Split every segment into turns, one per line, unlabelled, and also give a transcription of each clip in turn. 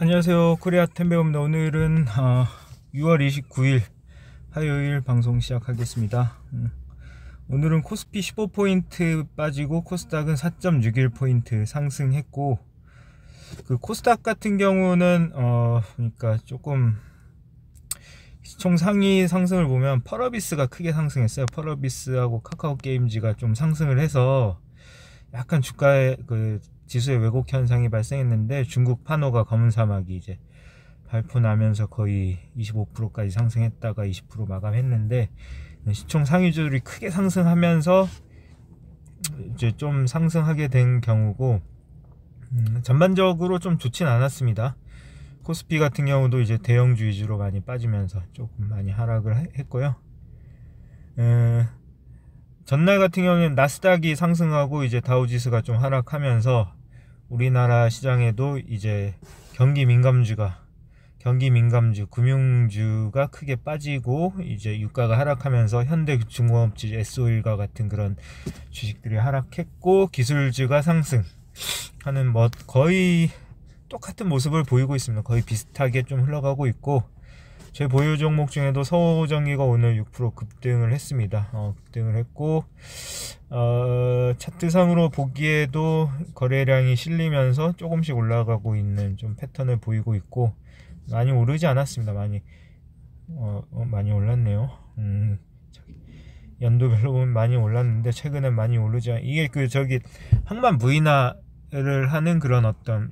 안녕하세요, 코리아 템베입니다. 오늘은 6월 29일 화요일 방송 시작하겠습니다. 오늘은 코스피 15포인트 빠지고 코스닥은 4.61포인트 상승했고, 그 코스닥 같은 경우는 그러니까 조금 시총 상위 상승을 보면 펄어비스가 크게 상승했어요. 펄어비스하고 카카오게임즈가 좀 상승을 해서 약간 주가의 그 지수의 왜곡 현상이 발생했는데, 중국 파노가 검은 사막이 이제 발표 나면서 거의 25%까지 상승했다가 20% 마감했는데, 시총 상위주들이 크게 상승하면서 이제 좀 상승하게 된 경우고, 전반적으로 좀 좋진 않았습니다. 코스피 같은 경우도 이제 대형주 위주로 많이 빠지면서 조금 많이 하락을 했고요. 전날 같은 경우는 나스닥이 상승하고 이제 다우지수가 좀 하락하면서 우리나라 시장에도 이제 경기 민감주, 금융주가 크게 빠지고 이제 유가가 하락하면서 현대중공업주, S-오일과 같은 그런 주식들이 하락했고, 기술주가 상승하는 뭐 거의 똑같은 모습을 보이고 있습니다. 거의 비슷하게 좀 흘러가고 있고, 제 보유 종목 중에도 서호전기가 오늘 6% 급등을 했습니다. 급등을 했고, 차트상으로 보기에도 거래량이 실리면서 조금씩 올라가고 있는 좀 패턴을 보이고 있고, 많이 오르지 않았습니다. 많이 올랐네요. 연도별로 보면 많이 올랐는데 최근에 많이 오르지 이게 항만 무인화를 하는 그런 어떤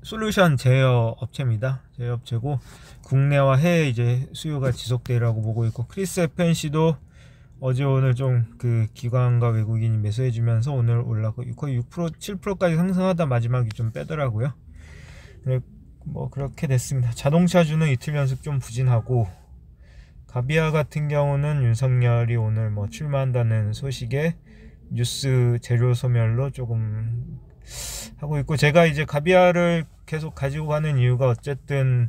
솔루션 제어 업체입니다. 제어 업체고, 국내와 해외 이제 수요가 지속되라고 보고 있고, 크리스 FNC도 어제 오늘 좀 그 기관과 외국인이 매수해주면서 오늘 올라고 거의 6% 7%까지 상승하다 마지막에 좀 빼더라고요. 뭐 그렇게 됐습니다. 자동차주는 이틀 연속 좀 부진하고, 가비아 같은 경우는 윤석열이 오늘 뭐 출마한다는 소식에 뉴스 재료 소멸로 조금 하고 있고, 제가 이제 가비아를 계속 가지고 가는 이유가 어쨌든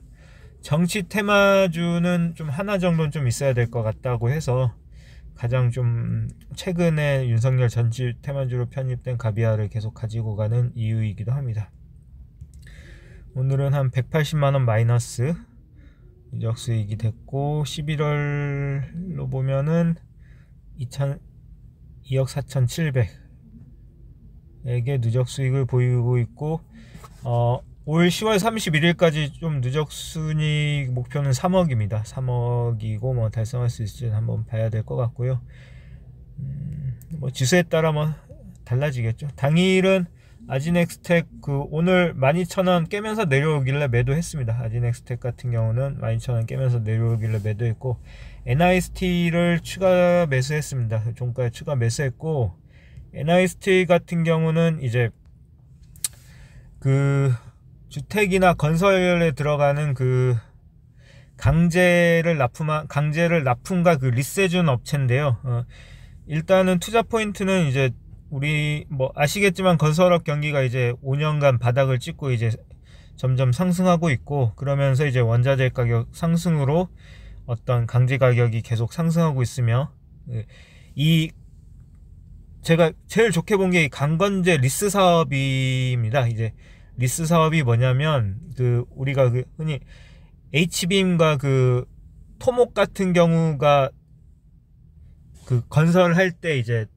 정치 테마주는 좀 하나 정도는 좀 있어야 될 것 같다고 해서, 가장 좀 최근에 윤석열 정치 테마주로 편입된 가비아를 계속 가지고 가는 이유이기도 합니다. 오늘은 한 180만원 마이너스 누적 수익이 됐고, 11월로 보면은 2억 4,700에게 누적 수익을 보이고 있고, 올 10월 31일까지 좀 누적 순이익 목표는 3억입니다. 3억이고 뭐 달성할 수 있을지 한번 봐야 될 것 같고요. 뭐 지수에 따라 뭐 달라지겠죠. 당일은 아지넥스텍 오늘 12,000원 깨면서 내려오길래 매도했습니다. 아지넥스텍 같은 경우는 12,000원 깨면서 내려오길래 매도했고, NIST를 추가 매수했습니다. 종가에 추가 매수했고, NIST 같은 경우는 이제 그 주택이나 건설에 들어가는 그 강제를 납품과 그 리스해준 업체인데요. 일단은 투자 포인트는 이제 우리 뭐 아시겠지만 건설업 경기가 이제 5년간 바닥을 찍고 이제 점점 상승하고 있고, 그러면서 이제 원자재 가격 상승으로 어떤 강제 가격이 계속 상승하고 있으며, 제가 제일 좋게 본 게 강건제 리스 사업입니다. 이제 리스 사업이 뭐냐면, 우리가 흔히 H빔과 토목 같은 경우가 건설할 때 이제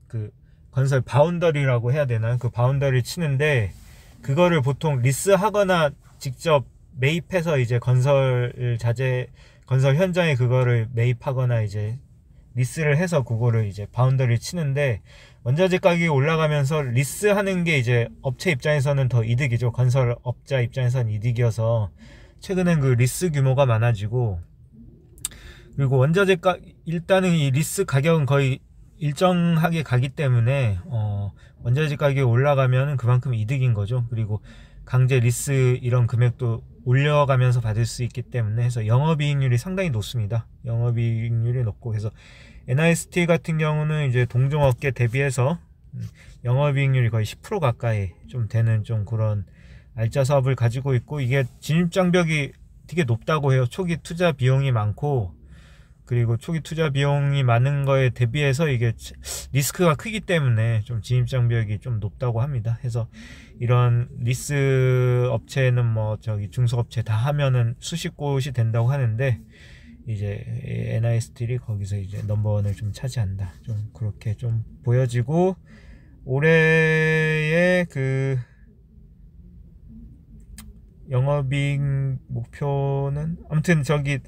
건설 바운더리라고 해야 되나? 바운더리를 치는데, 그거를 보통 리스하거나 직접 매입해서 이제 건설 현장에 그거를 매입하거나 이제 리스를 해서 그거를 이제 바운더리를 치는데, 원자재 가격이 올라가면서 리스하는 게 이제 업체 입장에서는 더 이득이죠. 건설업자 입장에서는 이득이어서 최근엔 리스 규모가 많아지고, 그리고 일단은 이 리스 가격은 거의 일정하게 가기 때문에 원자재 가격이 올라가면 그만큼 이득인 거죠. 그리고 강제 리스 이런 금액도 올려가면서 받을 수 있기 때문에 해서 영업이익률이 상당히 높습니다. 영업이익률이 높고, 그래서 NIST 같은 경우는 이제 동종업계 대비해서 영업이익률이 거의 10% 가까이 좀 되는 좀 그런 알짜 사업을 가지고 있고, 이게 진입장벽이 되게 높다고 해요. 초기 투자 비용이 많고, 그리고 초기 투자 비용이 많은 거에 대비해서 이게 리스크가 크기 때문에 좀 진입장벽이 좀 높다고 합니다. 해서 이런 리스 업체는 뭐 저기 중소업체 다 하면은 수십 곳이 된다고 하는데, 이제 NI스틸이 거기서 이제 넘버원을 좀 차지한다, 좀 그렇게 좀 보여지고, 올해의 그 영업이익 목표는 아무튼 저기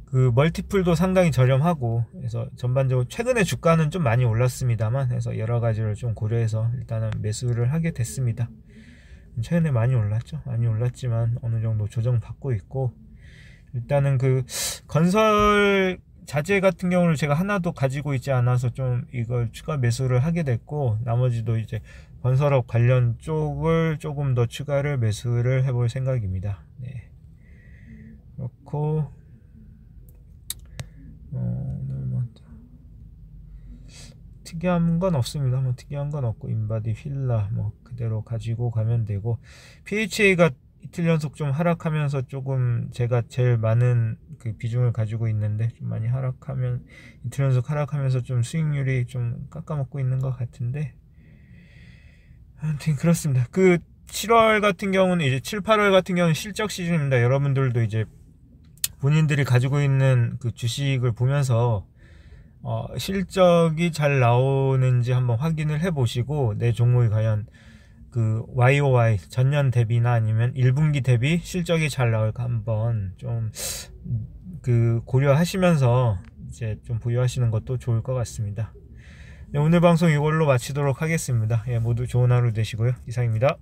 그 멀티플도 상당히 저렴하고, 그래서 전반적으로 최근에 주가는 좀 많이 올랐습니다만, 해서 여러 가지를 좀 고려해서 일단은 매수를 하게 됐습니다. 최근에 많이 올랐죠. 많이 올랐지만 어느 정도 조정받고 있고, 일단은 그 건설 자재 같은 경우를 제가 하나도 가지고 있지 않아서 좀 이걸 추가 매수를 하게 됐고, 나머지도 이제 건설업 관련 쪽을 조금 더 추가를 매수를 해볼 생각입니다. 네. 그렇고 오늘 뭐 특이한 건 없습니다. 뭐 특이한 건 없고, 인바디 휠라 뭐 그대로 가지고 가면 되고, PHA가 이틀 연속 좀 하락하면서 조금 제가 제일 많은 그 비중을 가지고 있는데, 좀 많이 하락하면 이틀 연속 하락하면서 좀 수익률이 좀 깎아먹고 있는 것 같은데, 아무튼 그렇습니다. 그 7월 같은 경우는 이제 7, 8월 같은 경우는 실적 시즌입니다. 여러분들도 이제 본인들이 가지고 있는 그 주식을 보면서 실적이 잘 나오는지 한번 확인을 해 보시고, 내 종목이 과연 그 YOY 전년 대비나 아니면 1분기 대비 실적이 잘 나올까 한번 좀 그 고려하시면서 이제 좀 보유하시는 것도 좋을 것 같습니다. 네, 오늘 방송 이걸로 마치도록 하겠습니다. 예, 모두 좋은 하루 되시고요. 이상입니다.